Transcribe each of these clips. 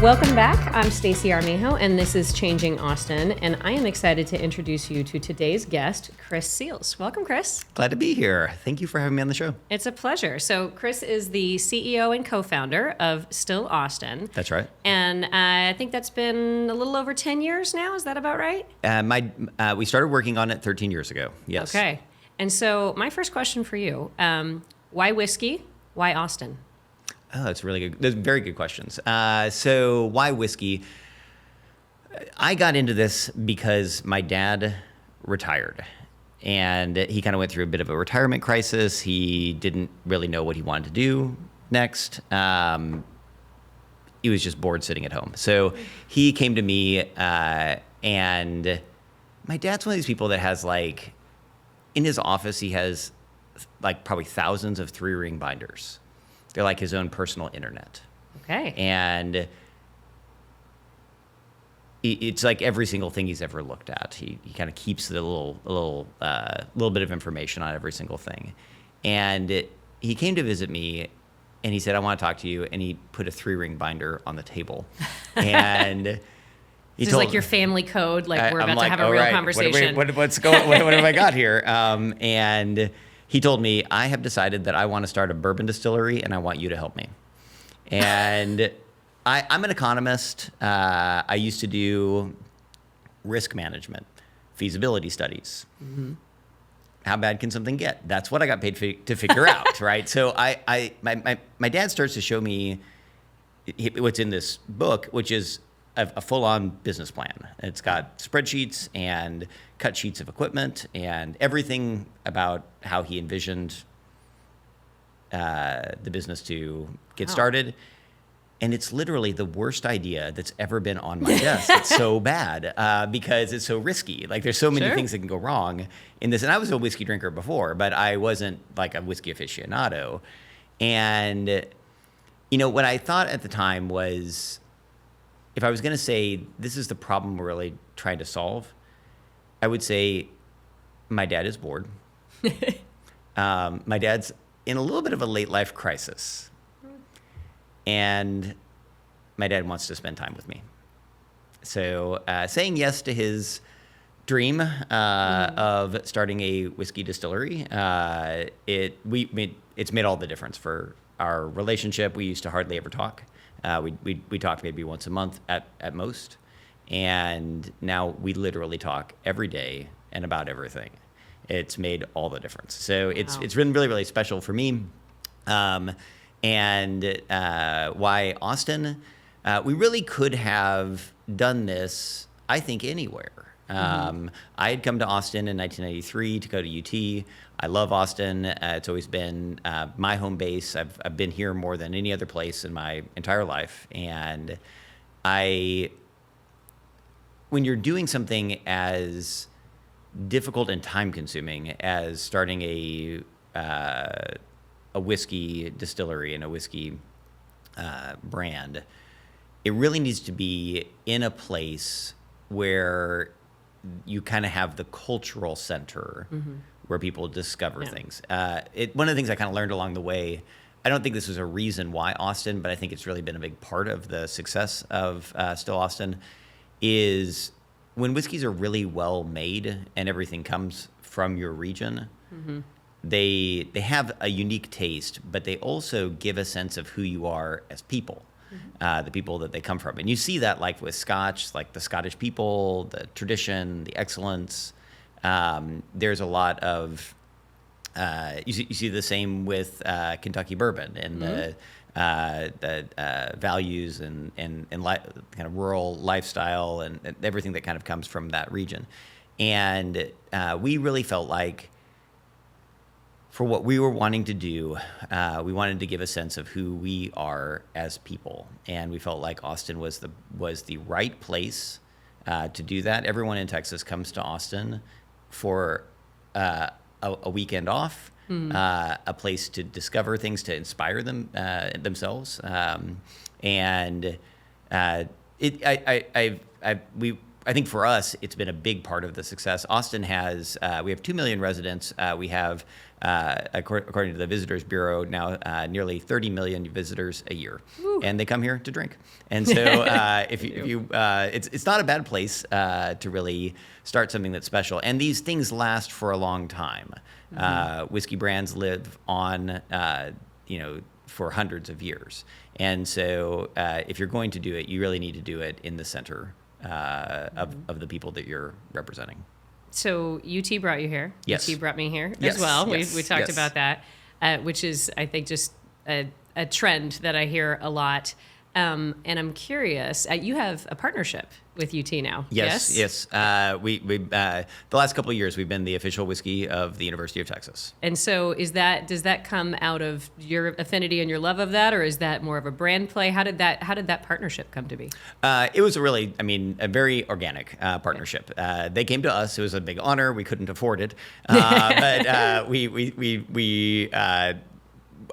Welcome back. I'm Stacy Armijo, and this is Changing Austin, and I am excited to introduce you to today's guest, Chris Seals. Welcome, Chris. Glad to be here. Thank you for having me on the show. It's a pleasure. So Chris is the CEO and co-founder of Still Austin. That's right. And I think that's been a little over 10 years now. Is that about right? We started working on it 13 years ago. Yes. Okay. And so my first question for you, why whiskey? Why Austin? Oh, that's really good. Those are very good questions. So why whiskey? I got into this because my dad retired, and he kind of went through a bit of a retirement crisis. He didn't really know what he wanted to do next. He was just bored sitting at home. So he came to me, and my dad's one of these people that has in his office, he has probably thousands of 3-ring binders. They're like his own personal internet. Okay. And it's like every single thing he's ever looked at. He kind of keeps the little bit of information on every single thing. And he came to visit me, and he said, "I want to talk to you." And he put a 3-ring binder on the table. And This is like your family code, we're about to have a real conversation. What have I got here? And he told me, "I have decided that I want to start a bourbon distillery, and I want you to help me." And I'm an economist. I used to do risk management, feasibility studies. Mm-hmm. How bad can something get? That's what I got paid to figure out, right? So my dad starts to show me what's in this book, which is a full-on business plan. It's got spreadsheets and cut sheets of equipment and everything about how he envisioned the business to get started. And it's literally the worst idea that's ever been on my desk. It's so bad because it's so risky. There's so many things that can go wrong in this. And I was a whiskey drinker before, but I wasn't a whiskey aficionado. And, what I thought at the time was, if I was going to say, this is the problem we're really trying to solve, I would say my dad is bored. My dad's in a little bit of a late life crisis. And my dad wants to spend time with me. So saying yes to his dream of starting a whiskey distillery, it's made all the difference for our relationship. We used to hardly ever talk. We talk maybe once a month at most, and now we literally talk every day and about everything. It's made all the difference. So it's been really, really special for me. And why Austin? We really could have done this, I think, anywhere. I had come to Austin in 1993 to go to UT. I love Austin. It's always been my home base. I've been here more than any other place in my entire life. And when you're doing something as difficult and time-consuming as starting a whiskey distillery and a whiskey brand, it really needs to be in a place where you kind of have the cultural center where people discover things. One of the things I kind of learned along the way, I don't think this was a reason why Austin, but I think it's really been a big part of the success of Still Austin, is when whiskeys are really well made and everything comes from your region, they have a unique taste, but they also give a sense of who you are as people. The people that they come from. And you see that with Scotch, the Scottish people, the tradition, the excellence. There's a lot of, you see the same with Kentucky bourbon and the values and kind of rural lifestyle and everything that kind of comes from that region. And we really felt like, for what we were wanting to do, we wanted to give a sense of who we are as people, and we felt like Austin was the right place to do that. Everyone in Texas comes to Austin for a weekend off, a place to discover things, to inspire themselves, and we I think for us, it's been a big part of the success. Austin has, we have 2 million residents. We have, according to the Visitors Bureau, now nearly 30 million visitors a year. Woo. And they come here to drink. And so it's not a bad place to really start something that's special. And these things last for a long time. Whiskey brands live on, for hundreds of years. And so if you're going to do it, you really need to do it in the center of the people that you're representing. So UT brought you here. Yes. UT brought me here Yes. as well. Yes. We talked Yes. about that, which is, I think, just a trend that I hear a lot. And I'm curious, you have a partnership with UT now. Yes. We the last couple of years, we've been the official whiskey of the University of Texas. And so does that come out of your affinity and your love of that, or is that more of a brand play? How did that partnership come to be? It was a very organic partnership. They came to us. It was a big honor. We couldn't afford it, but we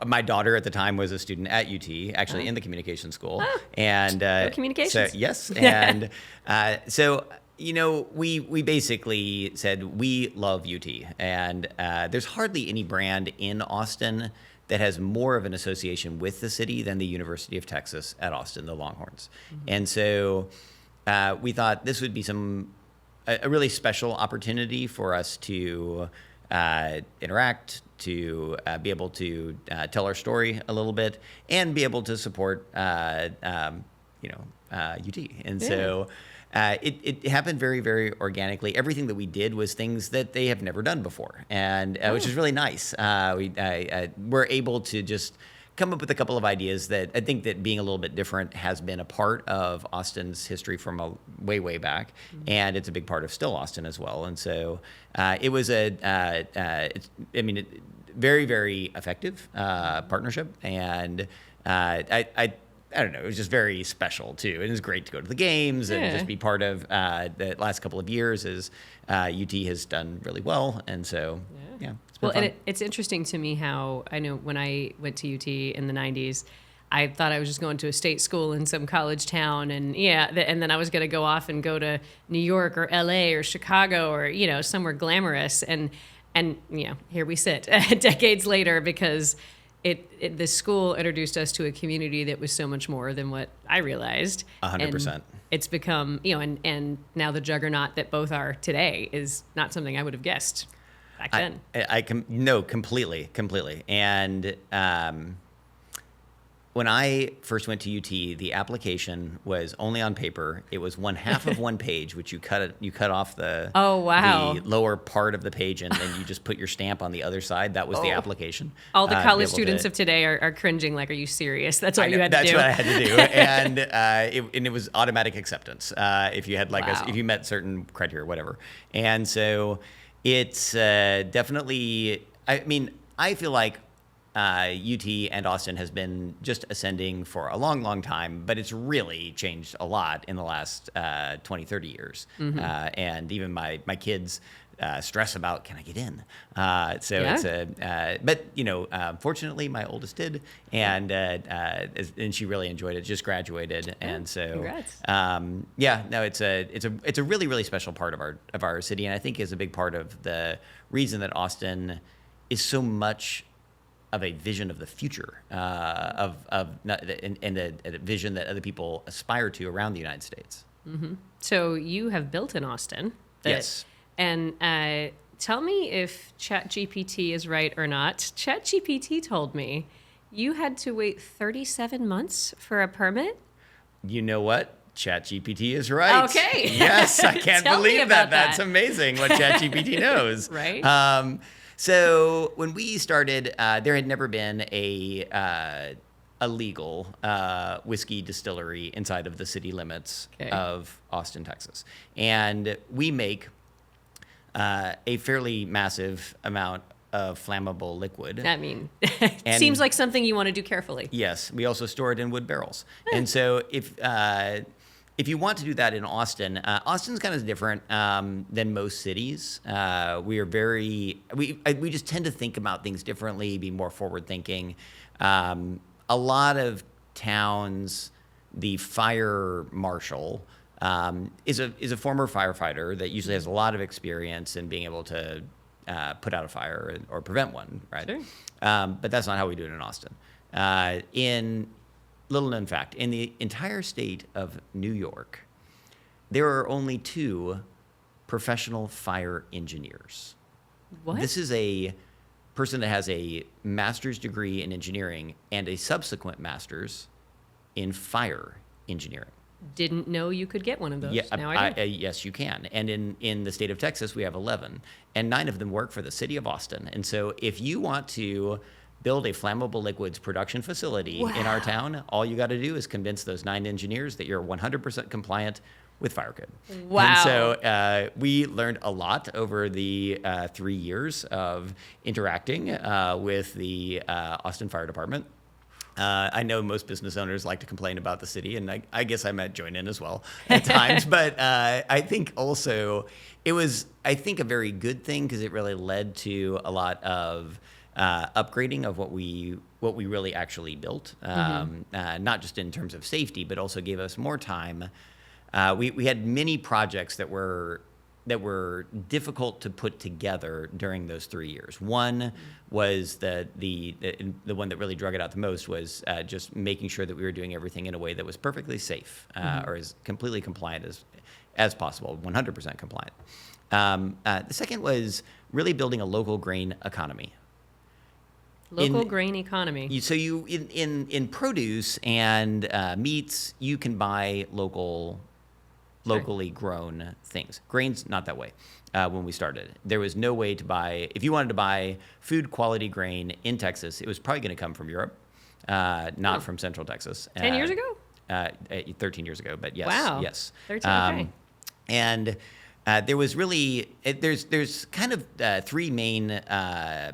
my daughter at the time was a student at UT, actually in the communication school, and communications. So, yes, and we basically said we love UT, and there's hardly any brand in Austin that has more of an association with the city than the University of Texas at Austin, the Longhorns, and so we thought this would be a really special opportunity for us to interact, to be able to tell our story a little bit, and be able to support UT. And so it happened very, very organically. Everything that we did was things that they have never done before, and which is really nice. We're able to just come up with a couple of ideas that I think that being a little bit different has been a part of Austin's history from a way, way back, and it's a big part of still Austin as well. And so it was very, very effective partnership, and I don't know, it was just very special too. It was great to go to the games and just be part of the last couple of years as UT has done really well, and so it's been fun. And it's interesting to me how I know when I went to UT in the 90s, I thought I was just going to a state school in some college town, and and then I was going to go off and go to New York or LA or Chicago or somewhere glamorous, and here we sit decades later because the school introduced us to a community that was so much more than what I realized. 100%. And it's become and now the juggernaut that both are today is not something I would have guessed back then. No, completely. And when I first went to UT, the application was only on paper. It was one half of one page, which you cut off the the lower part of the page, and then you just put your stamp on the other side. That was the application. All the college students of today are cringing like, are you serious? That's what you had to do. That's what I had to do. And it was automatic acceptance if you had if you met certain criteria or whatever. And so it's definitely, I feel like UT and Austin has been just ascending for a long, long time, but it's really changed a lot in the last 20, 30 years. And even my kids stress about, can I get in? But fortunately my oldest did, and she really enjoyed it, just graduated. And so, congrats. It's a really, really special part of our city. And I think is a big part of the reason that Austin is so much of a vision of the future, and a vision that other people aspire to around the United States. So you have built in Austin. Yes. And tell me if ChatGPT is right or not. ChatGPT told me you had to wait 37 months for a permit. You know what? ChatGPT is right. Okay. Yes, I can't Tell me believe about that. That's that. amazing what ChatGPT knows. Right. So when we started, there had never been a legal whiskey distillery inside of the city limits of Austin, Texas. And we make a fairly massive amount of flammable liquid. It seems like something you want to do carefully. Yes. We also store it in wood barrels. And so if you want to do that in Austin, Austin's kind of different than most cities. We just tend to think about things differently, be more forward thinking. A lot of towns, the fire marshal is a former firefighter that usually has a lot of experience in being able to put out a fire or prevent one, right? Sure. But that's not how we do it in Austin. In little known fact, in the entire state of New York, there are only 2 professional fire engineers. What? This is a person that has a master's degree in engineering and a subsequent master's in fire engineering. Didn't know you could get one of those. Yeah, Now I do. yes, you can. And in the state of Texas, we have 11, and 9 of them work for the city of Austin. And so if you want to build a flammable liquids production facility in our town, all you got to do is convince those 9 engineers that you're 100% compliant with fire code. Wow. And so we learned a lot over the 3 years of interacting with the Austin Fire Department. I know most business owners like to complain about the city, and I guess I might join in as well at times. But I think also it was, I think, a very good thing because it really led to a lot of upgrading of what we really actually built, not just in terms of safety, but also gave us more time. We had many projects that were difficult to put together during those 3 years. One was the one that really drug it out the most was just making sure that we were doing everything in a way that was perfectly safe or as completely compliant as possible, 100% compliant. The second was really building a local grain economy. Local grain economy. So you in produce and meats, you can buy locally grown things. Grain's not that way. When we started, there was no way to buy. If you wanted to buy food quality grain in Texas, it was probably going to come from Europe, not from Central Texas. 10 years ago? 13 years ago, but yes, Wow. yes. 13, okay. And there was really there's kind of 3 main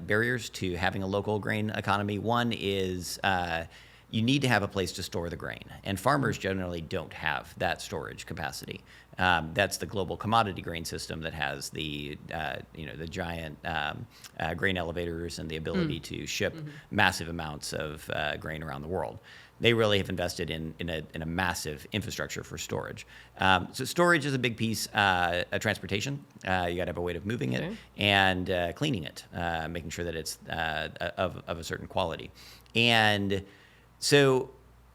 barriers to having a local grain economy. One is you need to have a place to store the grain, and farmers generally don't have that storage capacity. That's the global commodity grain system that has the giant grain elevators and the ability to ship massive amounts of grain around the world. They really have invested in a massive infrastructure for storage. So storage is a big piece. Transportation, you got to have a way of moving it and cleaning it, making sure that it's of a certain quality. And so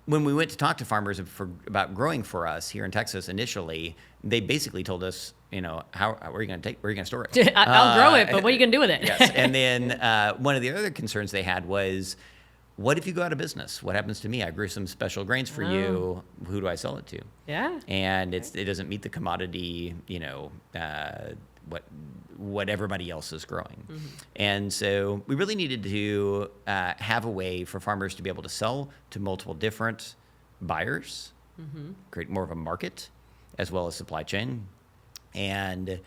when we went to talk to farmers about growing for us here in Texas initially, they basically told us, where are you going to store it? I'll grow it, but what are you going to do with it? Yes. And then one of the other concerns they had was, what if you go out of business? What happens to me? I grew some special grains for you. Who do I sell it to? Yeah. And it doesn't meet the commodity, what everybody else is growing. And so we really needed to have a way for farmers to be able to sell to multiple different buyers, create more of a market, as well as supply chain. And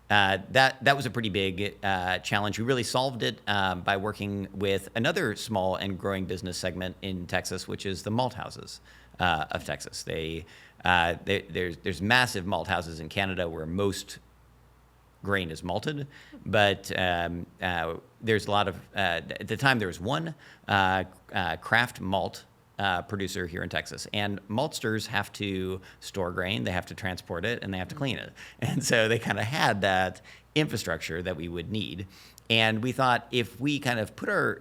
that was a pretty big challenge. We really solved it by working with another small and growing business segment in Texas, which is the malt houses of Texas. There's massive malt houses in Canada where most grain is malted, but there's a lot of at the time there was one craft malt producer here in Texas, and maltsters have to store grain, they have to transport it, and they have to clean it. And so they kind of had that infrastructure that we would need. And we thought if we kind of put our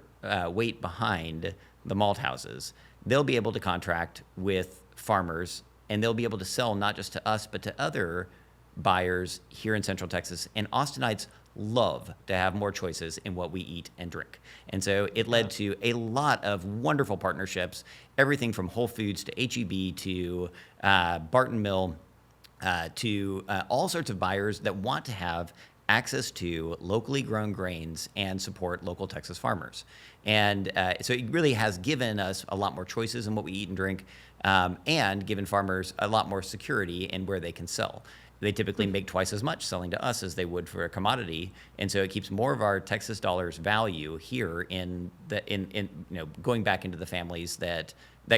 weight behind the malt houses, they'll be able to contract with farmers, and they'll be able to sell not just to us, but to other buyers here in Central Texas. And Austinites love to have more choices in what we eat and drink. And so it led to a lot of wonderful partnerships, everything from Whole Foods to H-E-B to Barton Mill to all sorts of buyers that want to have access to locally grown grains and support local Texas farmers. And so it really has given us a lot more choices in what we eat and drink, and given farmers a lot more security in where they can sell. They typically make twice as much selling to us as they would for a commodity, and so it keeps more of our Texas dollars value here in going back into the families that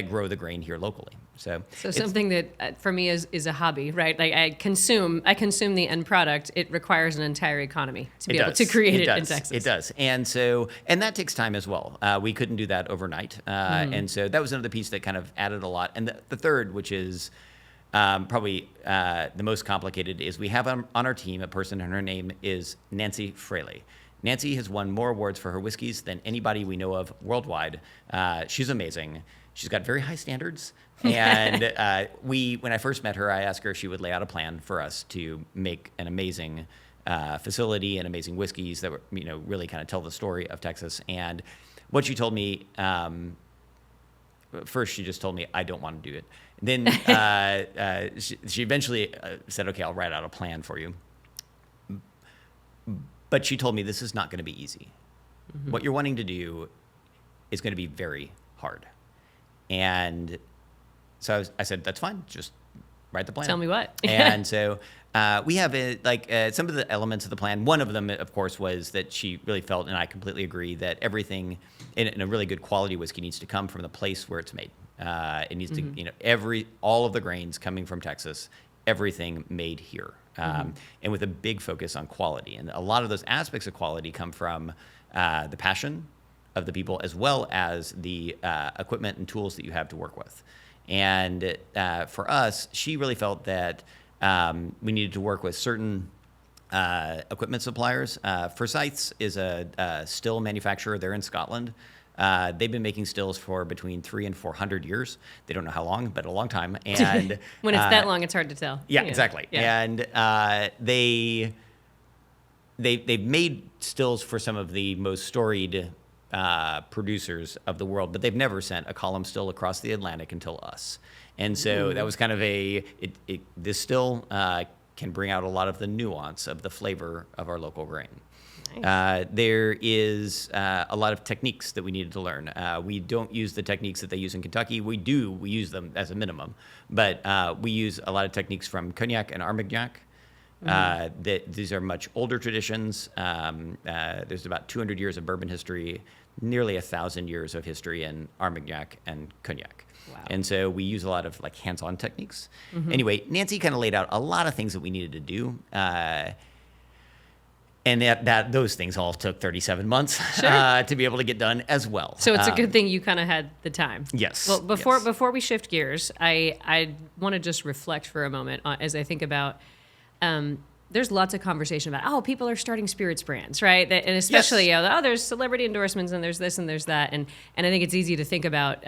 grow the grain here locally. So something that for me is a hobby, right? Like I consume the end product. It requires an entire economy to be able to create it in Texas. It does, and that takes time as well. We couldn't do that overnight, and so that was another piece that kind of added a lot. And the third, which is probably the most complicated is we have on our team a person, and her name is Nancy Fraley. Nancy has won more awards for her whiskeys than anybody we know of worldwide. She's amazing. She's got very high standards. And when I first met her, I asked her if she would lay out a plan for us to make an amazing facility and amazing whiskeys that were, really kind of tell the story of Texas. And what she told me, first she just told me, I don't want to do it. Then she eventually said, okay, I'll write out a plan for you. But she told me this is not going to be easy. Mm-hmm. What you're wanting to do is going to be very hard. And so I said, that's fine. Just write the plan. Tell me what. And so we have some of the elements of the plan. One of them, of course, was that she really felt, and I completely agree, that everything in a really good quality whiskey needs to come from the place where it's made. It needs to, all of the grains coming from Texas, everything made here. And with a big focus on quality. And a lot of those aspects of quality come from the passion of the people, as well as the equipment and tools that you have to work with. And for us, she really felt that we needed to work with certain equipment suppliers. Forsyths is a still manufacturer. They're in Scotland. They've been making stills for between 300 and 400 years. They don't know how long, but a long time. And when it's that long, it's hard to tell. Yeah, exactly. Yeah. And they've made stills for some of the most storied producers of the world, but they've never sent a column still across the Atlantic until us. And so that was kind of this still can bring out a lot of the nuance of the flavor of our local grain. Nice. There is a lot of techniques that we needed to learn. We don't use the techniques that they use in Kentucky. We use them as a minimum, but we use a lot of techniques from Cognac and Armagnac. These are much older traditions. There's about 200 years of bourbon history, nearly 1,000 years of history in Armagnac and Cognac. Wow. And so we use a lot of hands-on techniques. Anyway, Nancy kind of laid out a lot of things that we needed to do. And those things all took 37 months to be able to get done as well. So it's a good thing you kind of had the time. Yes. Well, before we shift gears, I want to just reflect for a moment as I think about. There's lots of conversation about people are starting spirits brands, right? And especially there's celebrity endorsements and there's this and there's that, and I think it's easy to think about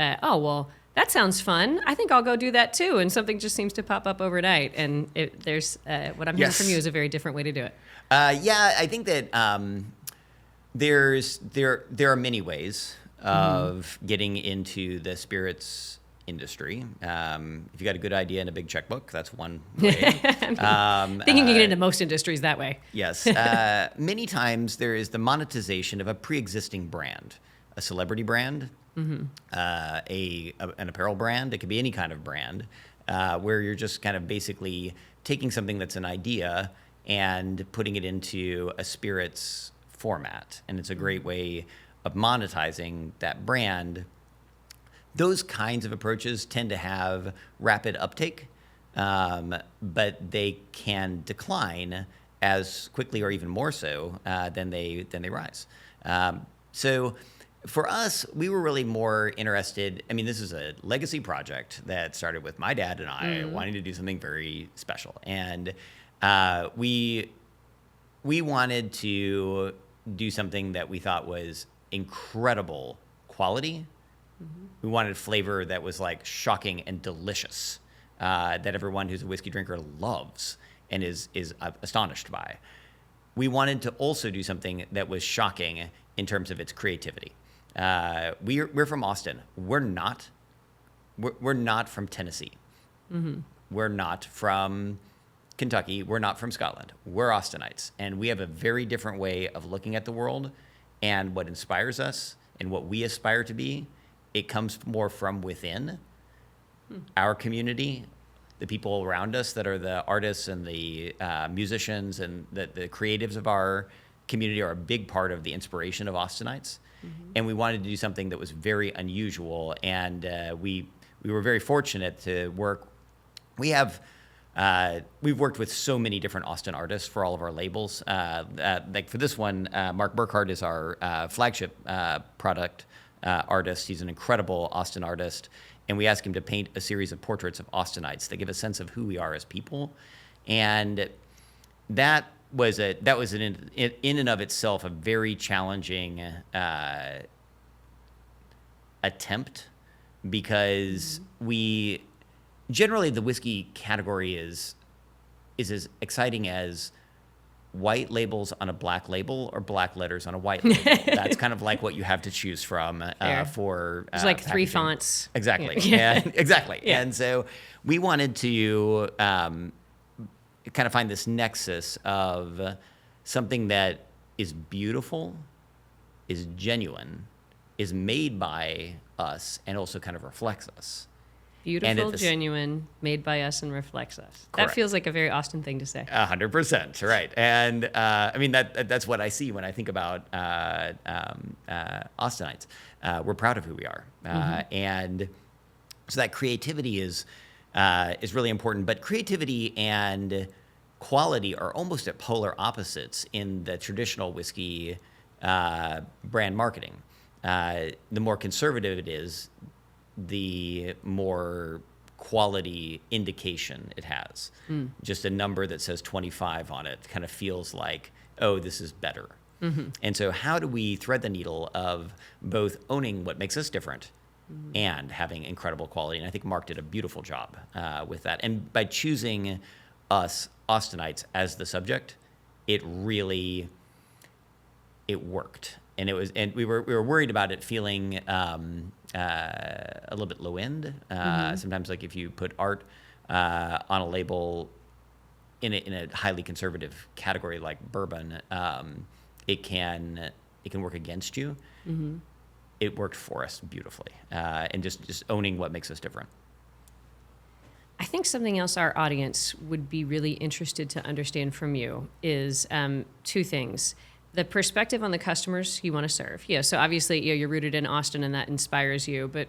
that sounds fun. I think I'll go do that too, and something just seems to pop up overnight. And there's what I'm hearing from you is a very different way to do it. I think that there are many ways of getting into the spirits industry. If you got a good idea and a big checkbook, that's one way. I think you can get into most industries that way. Yes. Many times there is the monetization of a pre-existing brand, a celebrity brand, an apparel brand. It could be any kind of brand, where you're just kind of basically taking something that's an idea and putting it into a spirits format. And it's a great way of monetizing that brand. Those kinds of approaches tend to have rapid uptake, but they can decline as quickly or even more so than they rise. So for us, we were really more interested. I mean, this is a legacy project that started with my dad and I wanting to do something very special. And we wanted to do something that we thought was incredible quality. We wanted flavor that was shocking and delicious, that everyone who's a whiskey drinker loves and is astonished by. We wanted to also do something that was shocking in terms of its creativity. We're from Austin. We're not from Tennessee. We're not from Kentucky. We're not from Scotland. We're Austinites, and we have a very different way of looking at the world and what inspires us and what we aspire to be. It comes more from within our community, the people around us that are the artists and the musicians and the creatives of our community are a big part of the inspiration of Austinites. And we wanted to do something that was very unusual. And we were very fortunate to work. We've worked with so many different Austin artists for all of our labels. For this one, Mark Burkhardt is our flagship product artist. He's an incredible Austin artist, and we ask him to paint a series of portraits of Austinites that give a sense of who we are as people. And that was in and of itself a very challenging attempt, because we generally, the whiskey category is as exciting as white labels on a black label or black letters on a white label. That's kind of like what you have to choose from for There's like packaging. 3 fonts. Exactly. Yeah. And, exactly. Yeah. And so we wanted to kind of find this nexus of something that is beautiful, is genuine, is made by us, and also kind of reflects us. Beautiful, genuine, made by us, and reflects us. Correct. That feels like a very Austin thing to say. 100%, right? And I mean that's what I see when I think about Austinites. We're proud of who we are, and so that creativity is really important. But creativity and quality are almost at polar opposites in the traditional whiskey brand marketing. The more conservative it is, the more quality indication it has. Just a number that says 25 on it kind of feels like, oh, this is better. And so how do we thread the needle of both owning what makes us different and having incredible quality? And I think Mark did a beautiful job with that. And by choosing us, Austinites, as the subject, it worked. And we were worried about it feeling a little bit low end. Sometimes, like if you put art on a label in a highly conservative category like bourbon, it can work against you. It worked for us beautifully, and just owning what makes us different. I think something else our audience would be really interested to understand from you is 2 things. The perspective on the customers you want to serve. Yeah, so obviously you're rooted in Austin and that inspires you, but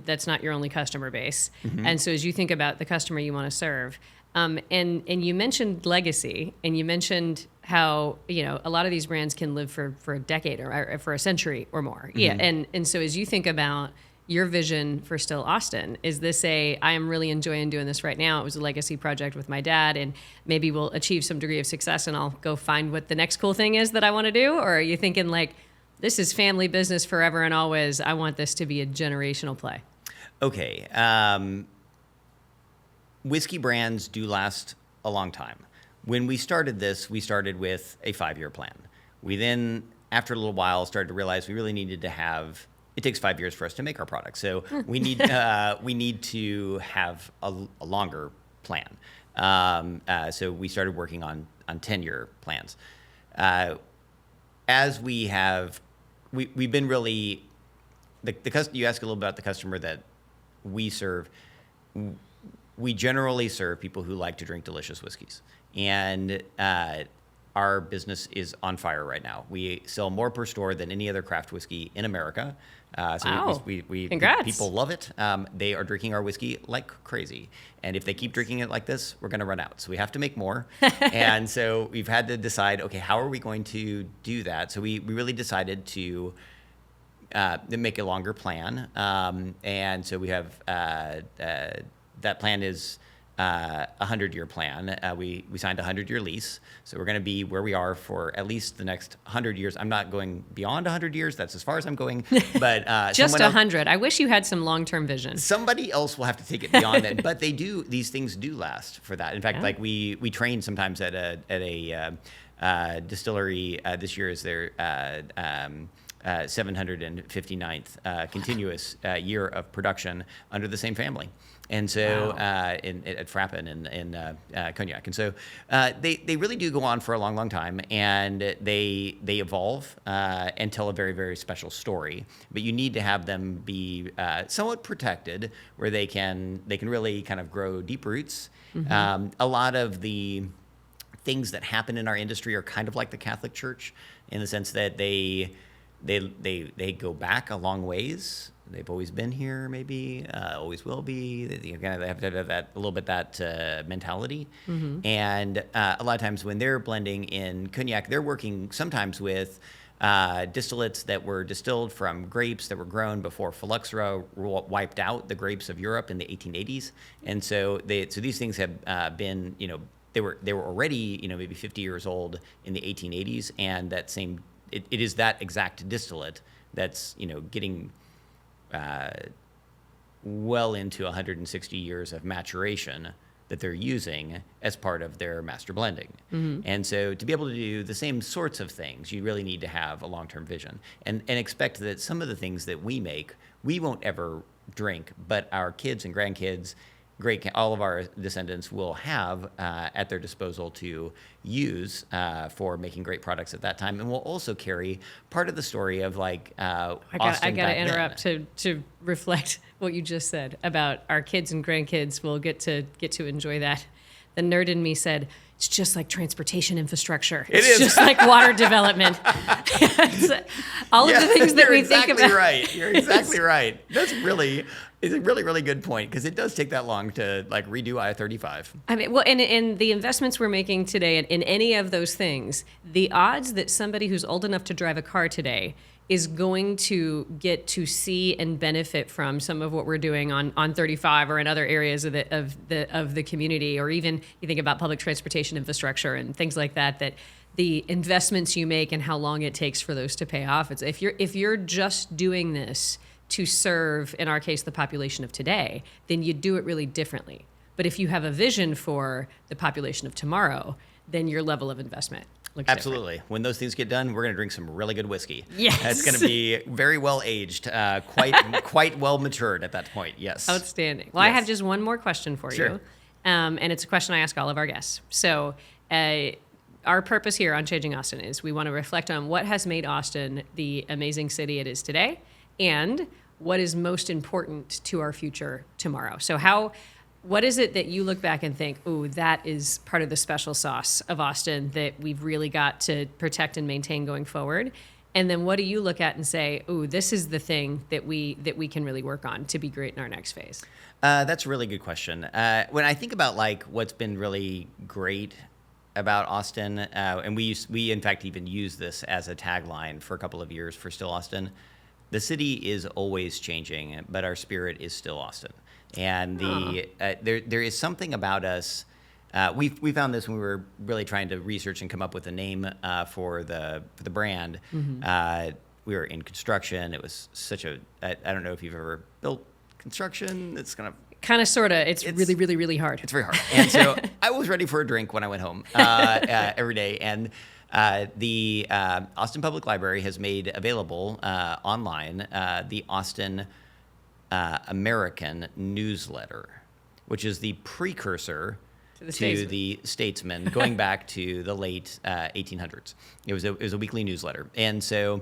that's not your only customer base. And so as you think about the customer you want to serve, and you mentioned legacy, and you mentioned how a lot of these brands can live for a decade or for a century or more. Yeah, and so as you think about your vision for Still Austin, is this I am really enjoying doing this right now. It was a legacy project with my dad, and maybe we'll achieve some degree of success and I'll go find what the next cool thing is that I want to do? Or are you thinking like, this is family business forever and always, I want this to be a generational play? Okay. Whiskey brands do last a long time. When we started this, we started with a 5-year plan. We then, after a little while, started to realize we really needed to have. It takes 5 years for us to make our product, so we need to have a longer plan. So we started working on 10-year plans. As we've been really you ask a little about the customer that we serve. We generally serve people who like to drink delicious whiskeys, and our business is on fire right now. We sell more per store than any other craft whiskey in America. So wow. we Congrats. People love it. They are drinking our whiskey like crazy. And if they keep drinking it like this, we're going to run out. So we have to make more. And so we've had to decide, okay, how are we going to do that? So we really decided to make a longer plan. And so we have that plan is a 100-year plan. We signed a 100-year lease, so we're going to be where we are for at least the next 100 years. I'm not going beyond 100 years. That's as far as I'm going. But just 100. I wish you had some long-term vision. Somebody else will have to take it beyond that. But these things do last for that. In fact, like we train sometimes at a distillery. This year is their 759th continuous year of production under the same family. And so at Frappen in Cognac. And so they really do go on for a long, long time, and they evolve and tell a very, very special story. But you need to have them be somewhat protected, where they can really kind of grow deep roots. Mm-hmm. A lot of the things that happen in our industry are kind of like the Catholic Church, in the sense that they go back a long ways. They've always been here, maybe always will be. They have to have that a little bit that mentality. Mm-hmm. And a lot of times when they're blending in cognac, they're working sometimes with distillates that were distilled from grapes that were grown before phylloxera wiped out the grapes of Europe in the 1880s. And so these things have been, they were already, maybe 50 years old in the 1880s, and it is that exact distillate that's, getting well into 160 years of maturation that they're using as part of their master blending. Mm-hmm. And so to be able to do the same sorts of things, you really need to have a long-term vision and expect that some of the things that we make, we won't ever drink, but our kids and grandkids, all of our descendants will have at their disposal to use for making great products at that time, and will also carry part of the story of Austin. I got to interrupt to reflect what you just said about our kids and grandkids will get to enjoy that. The nerd in me said, it's just like transportation infrastructure. It's just like water development. All of the things that we think about. You're exactly right. It's a really, really good point, because it does take that long to redo I-35. I mean, well, and the investments we're making today in any of those things, the odds that somebody who's old enough to drive a car today is going to get to see and benefit from some of what we're doing on 35 or in other areas of the community, or even you think about public transportation infrastructure and things like that, that the investments you make and how long it takes for those to pay off. It's if you're just doing this to serve, in our case, the population of today, then you do it really differently. But if you have a vision for the population of tomorrow, then your level of investment looks Absolutely. different. When those things get done, we're going to drink some really good whiskey. Yes. It's going to be very well aged, quite well matured at that point. Yes. Outstanding. Well, yes. I have just one more question for you. And it's a question I ask all of our guests. So our purpose here on Changing Austin is we want to reflect on what has made Austin the amazing city it is today, and what is most important to our future tomorrow. So what is it that you look back and think, ooh, that is part of the special sauce of Austin that we've really got to protect and maintain going forward? And then what do you look at and say, ooh, this is the thing that we can really work on to be great in our next phase? That's a really good question. When I think about what's been really great about Austin, and we in fact even use this as a tagline for a couple of years for Still Austin, the city is always changing, but our spirit is still Austin. And there is something about us. We found this when we were really trying to research and come up with a name for the brand. Mm-hmm. We were in construction. It was such a I don't know if you've ever built construction. It's kind of sort of. It's really, really, really hard. It's very hard. And so I was ready for a drink when I went home every day. And the Austin Public Library has made available online the Austin American newsletter, which is the precursor to the Statesman, going back to the late 1800s. It was a weekly newsletter. And so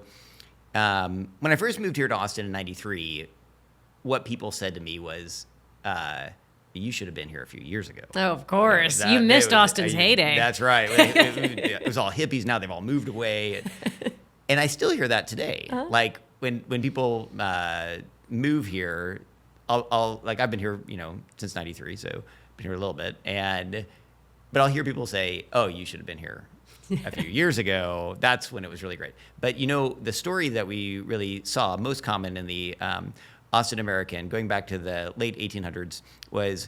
when I first moved here to Austin in '93, what people said to me was, you should have been here a few years ago. Oh, of course. You missed Austin's heyday. That's right. It was all hippies. Now they've all moved away. And I still hear that today. Uh-huh. When people move here, I've been here, since '93, so I've been here a little bit, but I'll hear people say, "Oh, you should have been here a few years ago. That's when it was really great." But the story that we really saw most common in the Austin American, going back to the late 1800s, was,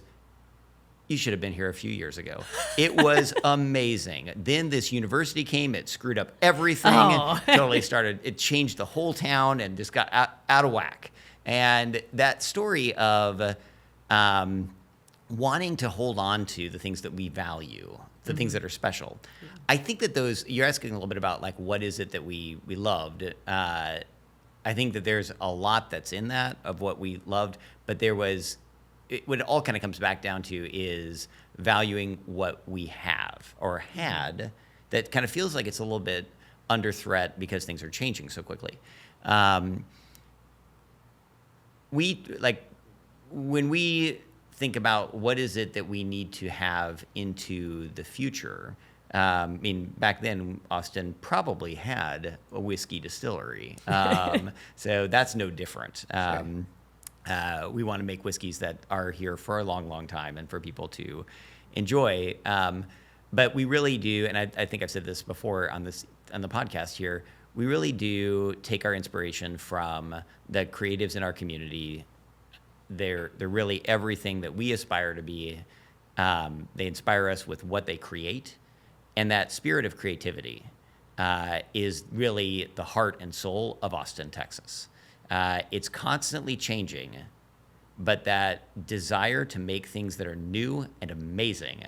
"You should have been here a few years ago." It was amazing. Then this university came, it screwed up everything. Oh. It changed the whole town and just got out of whack. And that story of wanting to hold on to the things that we value, the things that are special. Yeah. I think that you're asking a little bit about what is it that we loved. I think that there's a lot that's in that of what we loved, but what it all kind of comes back down to is valuing what we have or had that kind of feels like it's a little bit under threat because things are changing so quickly. When we think about what is it that we need to have into the future, back then Austin probably had a whiskey distillery, so that's no different. We want to make whiskeys that are here for a long, long time and for people to enjoy. But we really do, and I think I've said this before on the podcast here, we really do take our inspiration from the creatives in our community. They're really everything that we aspire to be. They inspire us with what they create, and that spirit of creativity is really the heart and soul of Austin, Texas. It's constantly changing, but that desire to make things that are new and amazing,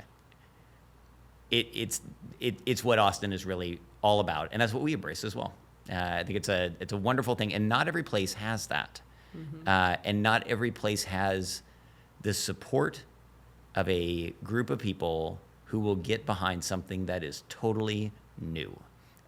it's what Austin is really all about, and that's what we embrace as well. I think it's a wonderful thing, and not every place has that, and not every place has the support of a group of people who will get behind something that is totally new.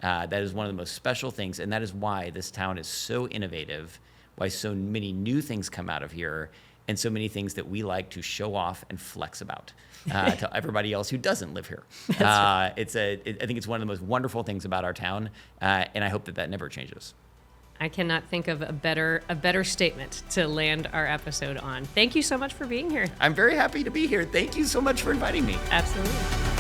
That is one of the most special things, and that is why this town is so innovative, why so many new things come out of here, and so many things that we like to show off and flex about to everybody else who doesn't live here. Right. I think it's one of the most wonderful things about our town, and I hope that never changes. I cannot think of a better statement to land our episode on. Thank you so much for being here. I'm very happy to be here. Thank you so much for inviting me. Absolutely.